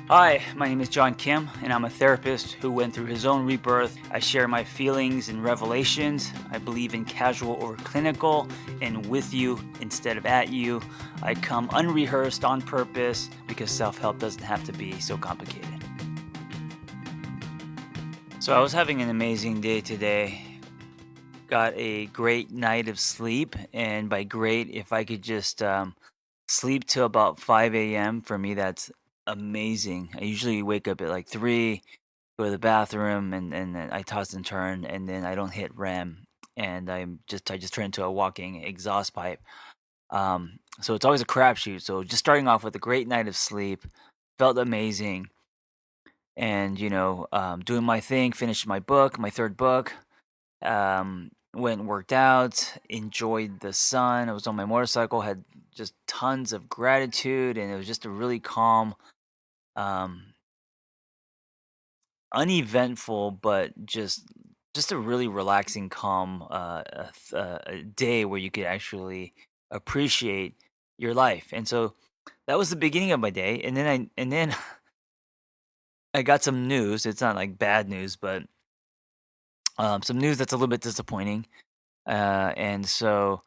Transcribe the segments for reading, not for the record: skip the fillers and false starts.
Hi, my name is John Kim, and I'm a therapist who went through his own rebirth. I share my feelings and revelations. I believe in casual over clinical and with you instead of at you. I come unrehearsed on purpose because self help doesn't have to be so complicated. So, I was having an amazing day today. Got a great night of sleep, and by great, if I could just sleep till about 5 a.m., for me, that's amazing. I usually wake up at like 3, go to the bathroom, and then I toss and turn, and then I don't hit REM, and I just turn into a walking exhaust pipe. So it's always a crapshoot. So just starting off with a great night of sleep, felt amazing, and doing my thing, finished my book, my third book. Went and worked out, enjoyed the sun. I was on my motorcycle, had just tons of gratitude, and it was just a really calm, um, uneventful, but just a really relaxing, calm day where you could actually appreciate your life. And so that was the beginning of my day. And then I got some news. It's not like bad news, but some news that's a little bit disappointing. And no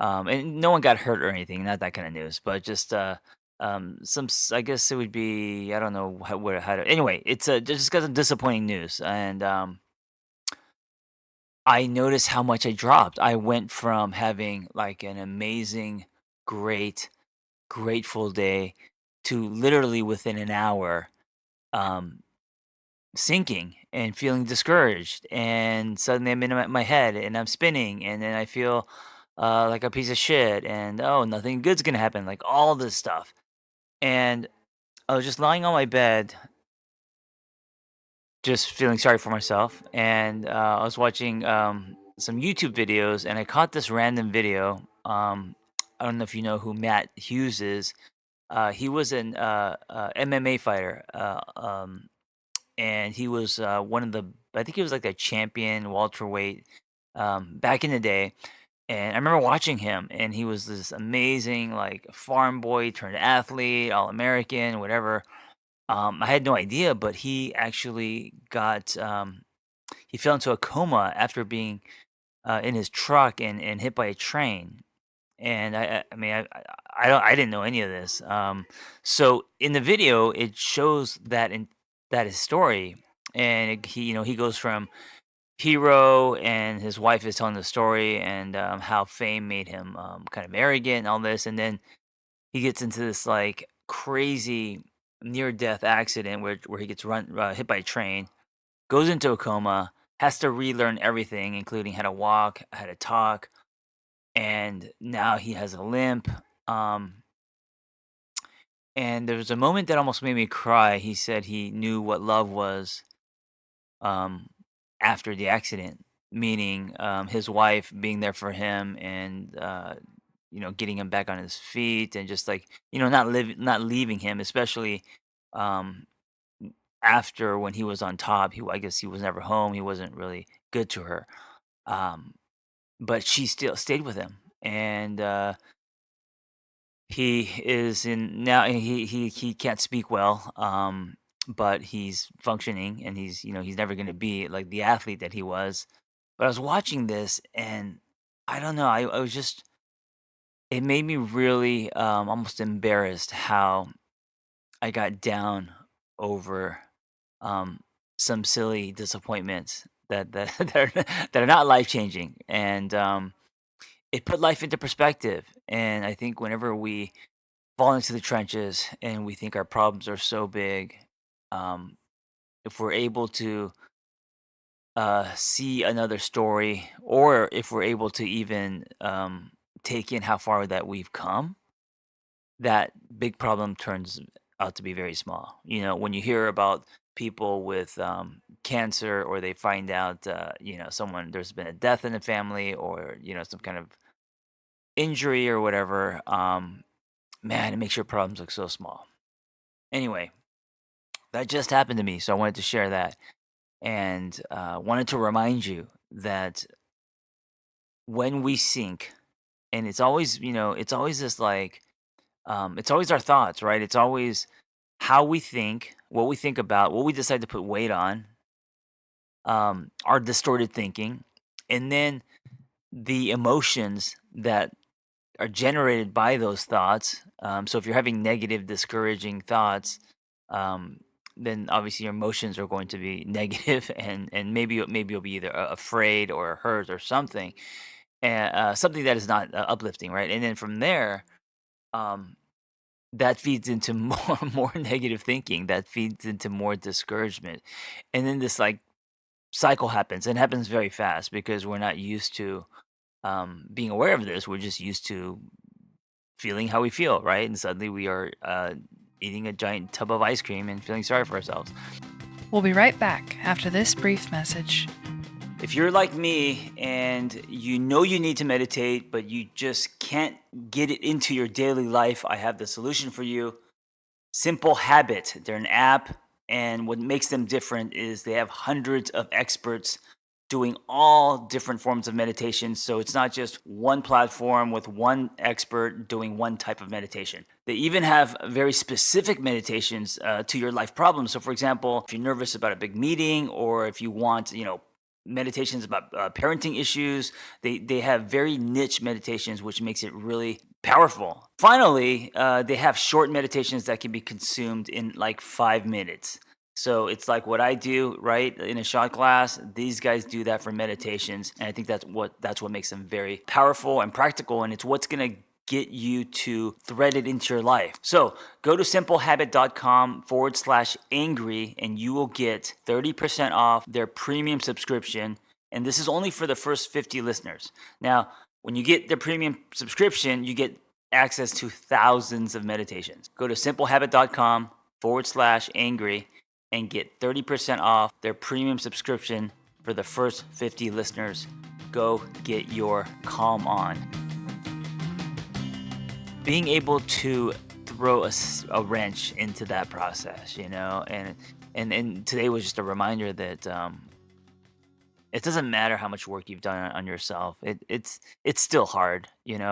one got hurt or anything, not that kind of news, but just I guess it would be, I don't know how to. Anyway, it's just got some disappointing news, and I noticed how much I dropped. I went from having like an amazing, great, grateful day to literally within an hour, um, sinking and feeling discouraged, and suddenly I'm in my head and I'm spinning, and then I feel like a piece of shit, and oh, nothing good's gonna happen, like all this stuff. And I was just lying on my bed, just feeling sorry for myself, and I was watching some YouTube videos, and I caught this random video. I don't know if you know who Matt Hughes is. He was an MMA fighter. And he was one of the, I think he was like a champion welterweight back in the day. And I remember watching him, and he was this amazing like farm boy turned athlete, all American, whatever. I had no idea, but he actually got he fell into a coma after being in his truck and hit by a train. And I mean, I didn't know any of this. So in the video, it shows that his story, and he goes from hero, and his wife is telling the story, and how fame made him kind of arrogant and all this, and then he gets into this like crazy near death accident where he gets hit by a train, goes into a coma, has to relearn everything, including how to walk, how to talk, and now he has a limp. Um, and there was a moment that almost made me cry. He said he knew what love was um, after the accident, meaning his wife being there for him, and getting him back on his feet, and just like not leaving him, especially um, after when he was on top. I guess he was never home. He wasn't really good to her, um, but she still stayed with him, and he is in now. He can't speak well, but he's functioning, and he's never going to be like the athlete that he was. But I was watching this, and I don't know. I was just it made me really almost embarrassed how I got down over um, some silly disappointments that are not life changing, and it put life into perspective. And I think whenever we fall into the trenches and we think our problems are so big, um, if we're able to see another story, or if we're able to even take in how far that we've come, that big problem turns out to be very small. When you hear about people with cancer, or they find out, someone there's been a death in the family, or some kind of injury or whatever, man, it makes your problems look so small. Anyway, that just happened to me, so I wanted to share that, and wanted to remind you that when we sink, and it's always this like, it's always our thoughts, right? It's always how we think, what we think about, what we decide to put weight on, our distorted thinking, and then the emotions that are generated by those thoughts. So if you're having negative, discouraging thoughts, um, then obviously your emotions are going to be negative, and maybe you'll be either afraid or hurt or something, and something that is not uplifting, right? And then from there, um, that feeds into more negative thinking. That feeds into more discouragement, and then this like cycle happens, and happens very fast because we're not used to being aware of this. We're just used to feeling how we feel, right? And suddenly we are eating a giant tub of ice cream and feeling sorry for ourselves. We'll be right back after this brief message. If you're like me and you know you need to meditate, but you just can't get it into your daily life, I have the solution for you. Simple Habit. They're an app, and what makes them different is they have hundreds of experts doing all different forms of meditation. So it's not just one platform with one expert doing one type of meditation. They even have very specific meditations to your life problems. So, for example, if you're nervous about a big meeting, or if you want, meditations about parenting issues, they have very niche meditations, which makes it really powerful. Finally, they have short meditations that can be consumed in like 5 minutes. So it's like what I do, right, in a shot glass. These guys do that for meditations, and I think that's what makes them very powerful and practical, and it's what's gonna get you to thread it into your life. So go to simplehabit.com/angry, and you will get 30% off their premium subscription. And this is only for the first 50 listeners. Now, when you get the premium subscription, you get access to thousands of meditations. Go to simplehabit.com/angry and get 30% off their premium subscription for the first 50 listeners. Go get your calm on. Being able to throw a wrench into that process, and today was just a reminder that it doesn't matter how much work you've done on yourself. It's still hard, and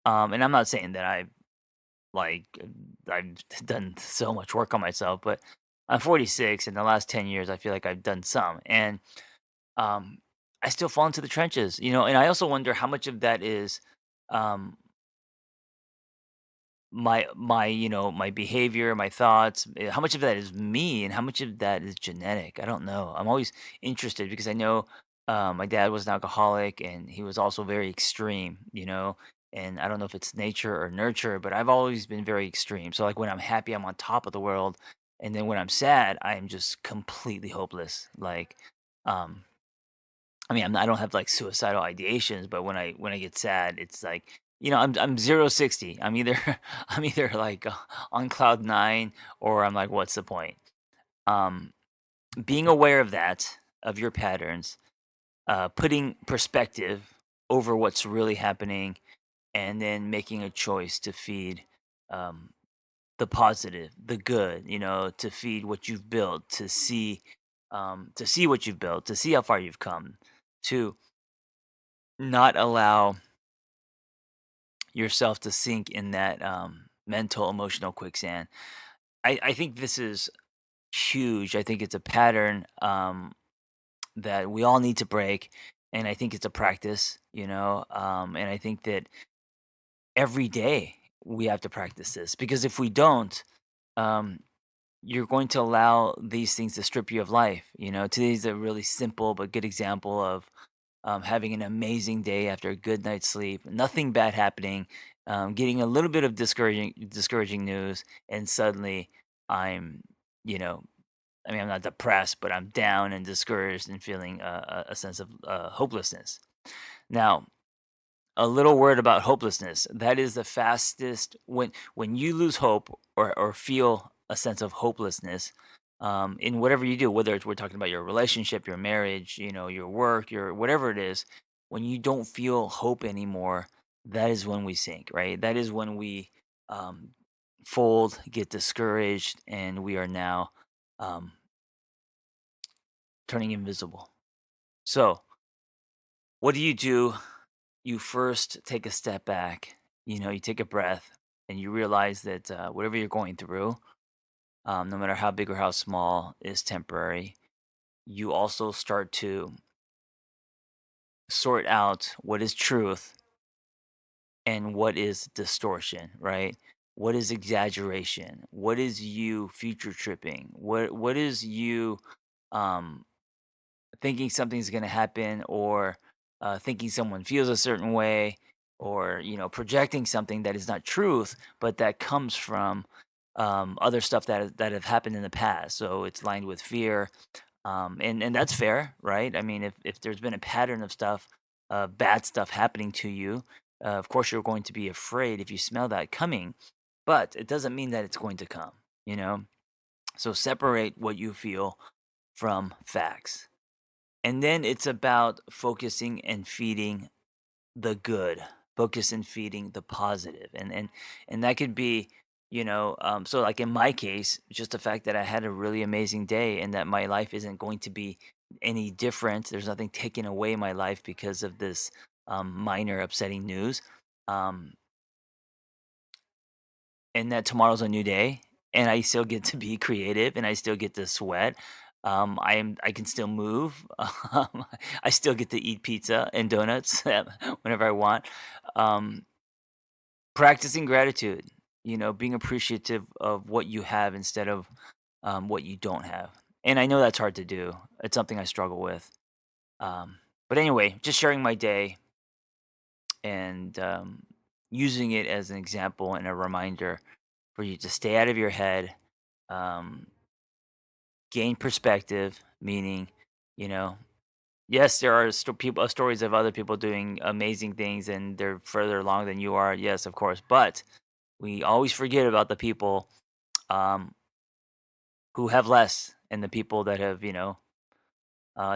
I'm not saying that like I've done so much work on myself, but I'm 46. In the last 10 years, I feel like I've done some, and um, I still fall into the trenches, and I also wonder how much of that is um, my behavior, my thoughts, how much of that is me and how much of that is genetic. I don't know. I'm always interested because I know my dad was an alcoholic, and he was also very extreme, and I don't know if it's nature or nurture, but I've always been very extreme. So like when I'm happy, I'm on top of the world, and then when I'm sad, I am just completely hopeless. Like um I mean, I don't have like suicidal ideations, but when I get sad, it's like, I'm 0 60. I'm either I'm either like on cloud nine, or I'm like, what's the point? Um, Being aware of that, of your patterns, putting perspective over what's really happening, and then making a choice to feed um, the positive, the good, to feed what you've built, to see what you've built, to see how far you've come, to not allow yourself to sink in that mental emotional quicksand. I think this is huge. I think it's a pattern that we all need to break, and I think it's a practice, and I think that every day we have to practice this, because if we don't, um, you're going to allow these things to strip you of life. Today's a really simple but good example of having an amazing day after a good night's sleep, nothing bad happening, getting a little bit of discouraging news, and suddenly I'm, you know, I mean, I'm not depressed, but I'm down and discouraged and feeling a sense of hopelessness. Now, a little word about hopelessness. That is the fastest when you lose hope, or feel a sense of hopelessness in whatever you do, whether it's we're talking about your relationship, your marriage, your work, your whatever it is. When you don't feel hope anymore, that is when we sink, right? That is when we um, fold, get discouraged, and we are now um, turning invisible. So, what do? You first take a step back, you take a breath, and you realize that whatever you're going through, no matter how big or how small, is temporary. You also start to sort out what is truth and what is distortion, right? What is exaggeration? What is you future tripping? What is you um thinking something's going to happen, or thinking someone feels a certain way, or projecting something that is not truth but that comes from other stuff that have happened in the past, so it's lined with fear. And that's fair, right? I mean, if there's been a pattern of stuff, bad stuff happening to you, of course you're going to be afraid if you smell that coming, but it doesn't mean that it's going to come, you know so separate what you feel from facts. And then it's about focusing and feeding the good, focus and feeding the positive. And that could be, so like in my case, just the fact that I had a really amazing day and that my life isn't going to be any different. There's nothing taken away my life because of this minor upsetting news. Um, and that tomorrow's a new day, and I still get to be creative, and I still get to sweat. I can still move. I still get to eat pizza and donuts whenever I want. Um, Practicing gratitude, being appreciative of what you have instead of what you don't have. And I know that's hard to do. It's something I struggle with. Um, but anyway, just sharing my day and using it as an example and a reminder for you to stay out of your head, um, gain perspective, meaning, you know, yes, there are stories of other people doing amazing things and they're further along than you are. Yes, of course, but we always forget about the people um, who have less, and the people that have,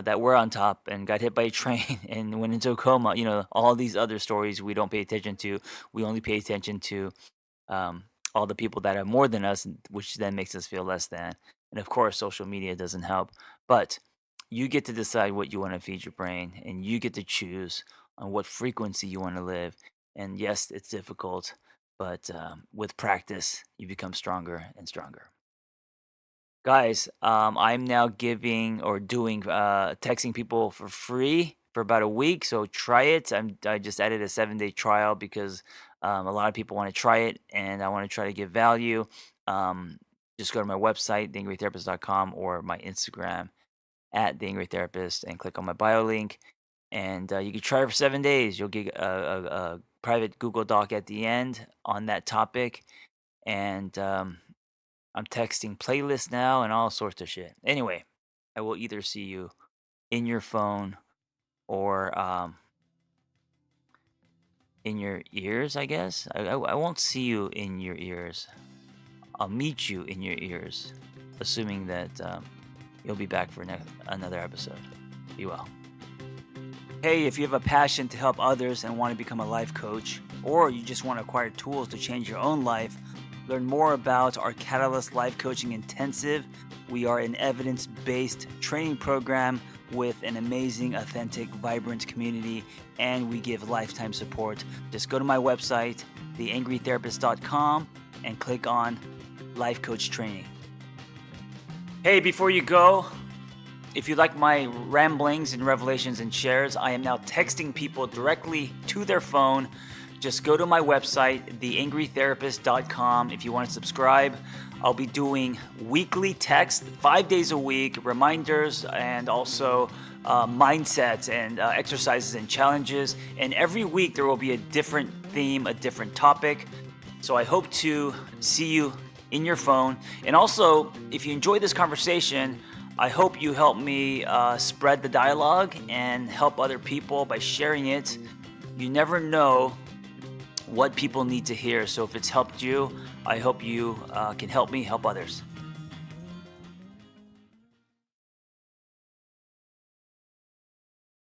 that were on top and got hit by a train and went into a coma. All these other stories we don't pay attention to. We only pay attention to um, all the people that have more than us, which then makes us feel less than. And of course, social media doesn't help. But you get to decide what you want to feed your brain, and you get to choose on what frequency you want to live. And yes, it's difficult, but with practice, you become stronger and stronger. Guys, I'm now giving or doing texting people for free for about a week, so try it. I just added a 7-day trial because a lot of people want to try it, and I want to try to give value. Um, just go to my website, theangrytherapist.com, or my Instagram at theangrytherapist, and click on my bio link. And you can try it for 7 days. You'll get a private Google Doc at the end on that topic, and I'm texting playlists now and all sorts of shit. Anyway, I will either see you in your phone or in your ears, I guess. I won't see you in your ears. I'll meet you in your ears, assuming that you'll be back for another episode. Be well. Hey, if you have a passion to help others and want to become a life coach, or you just want to acquire tools to change your own life, learn more about our Catalyst Life Coaching Intensive. We are an evidence-based training program with an amazing, authentic, vibrant community, and we give lifetime support. Just go to my website, theangrytherapist.com, and click on Life Coach Training. Hey, before you go, if you like my ramblings and revelations and shares, I am now texting people directly to their phone. Just go to my website, theangrytherapist.com. If you want to subscribe, I'll be doing weekly text, 5 days a week, reminders, and also mindsets and exercises and challenges. And every week there will be a different theme, a different topic. So I hope to see you in your phone. And also, if you enjoy this conversation, I hope you help me spread the dialogue and help other people by sharing it. You never know what people need to hear. So if it's helped you, I hope you can help me help others.